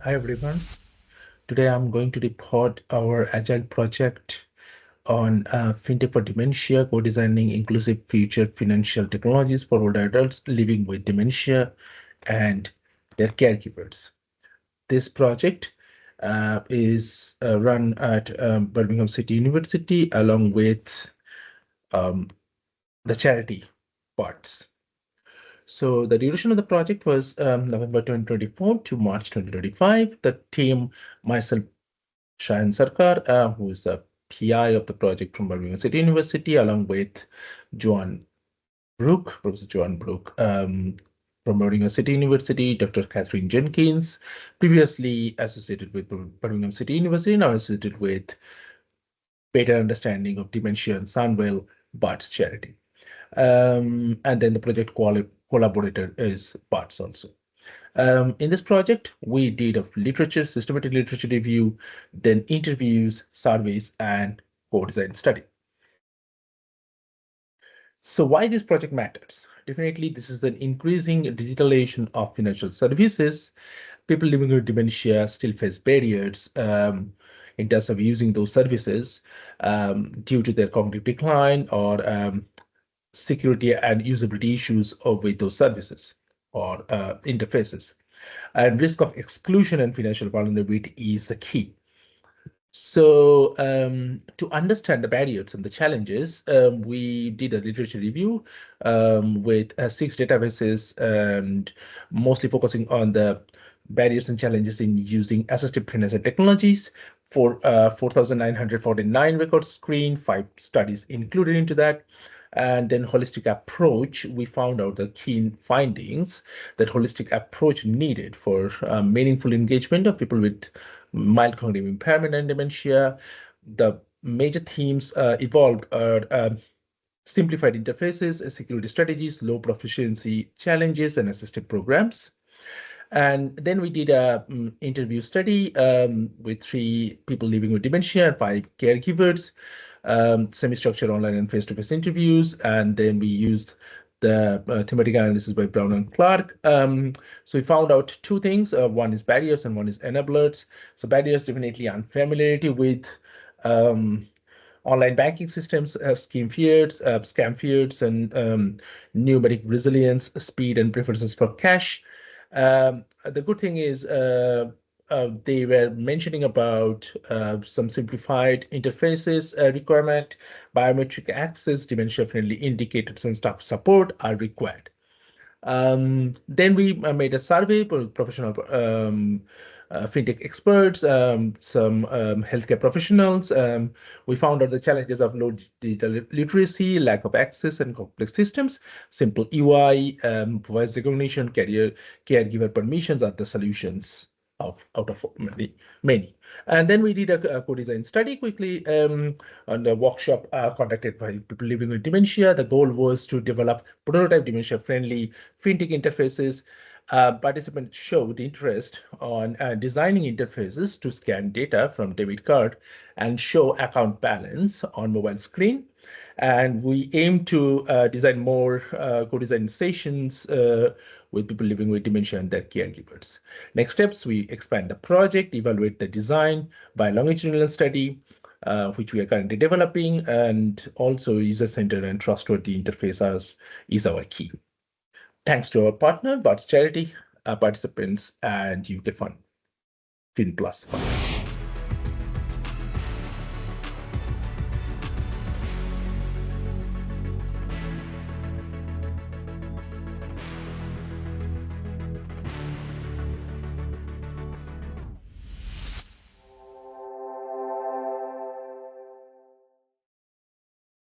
Hi everyone. Today I'm going to report our Agile project on FinTech for Dementia, co-designing inclusive future financial technologies for older adults living with dementia and their caregivers. This project is run at Birmingham City University along with um, the charity parts. So the duration of the project was November 2024 to March 2025. The team, myself, Sayan Sarcar, who is the PI of the project from Birmingham City University, along with Joan Brook, Professor Joan Brook, from Birmingham City University, Dr. Catherine Jenkins, previously associated with Birmingham City University, now associated with Better Understanding of Dementia and Sunwell, Bart's charity. And then the project collaborator is Bart's also. In this project, we did a systematic literature review, then interviews, surveys, and co-design study. So why this project matters? Definitely, this is an increasing digitalization of financial services. People living with dementia still face barriers in terms of using those services due to their cognitive decline or security and usability issues with those services or interfaces. And risk of exclusion and financial vulnerability is the key. So to understand the barriers and the challenges, we did a literature review with 6 databases and mostly focusing on the barriers and challenges in using assistive financial technologies. For 4,949 records screened, 5 studies included into that. And then holistic approach, we found out the key findings that holistic approach needed for meaningful engagement of people with mild cognitive impairment and dementia. The major themes evolved are simplified interfaces, security strategies, low proficiency challenges, and assistive programs. And then we did a interview study with 3 people living with dementia and 5 caregivers, semi-structured online and face-to-face interviews. And then we used the thematic analysis by Brown and Clark. So we found out 2 things. One is barriers and one is enablers. So barriers, definitely unfamiliarity with online banking systems, scam fears, and numeric resilience, speed, and preferences for cash. The good thing is they were mentioning about some simplified interfaces requirement, biometric access, dementia-friendly indicators, and staff support are required. Then we made a survey with professional fintech experts, some healthcare professionals. We found out the challenges of low digital literacy, lack of access, and complex systems. Simple UI, voice recognition, caregiver permissions are the solutions out of many. And then we did a co-design study quickly on the workshop conducted by people living with dementia. The goal was to develop prototype dementia-friendly fintech interfaces. Participants showed interest on designing interfaces to scan data from debit card and show account balance on mobile screen. And we aim to design more co-design sessions with people living with dementia and their caregivers. Next steps, we expand the project, evaluate the design by longitudinal study, which we are currently developing, and also user-centered and trustworthy interfaces is our key. Thanks to our partner, Bart's Charity, our participants, and UKFin, FinPlus Fund.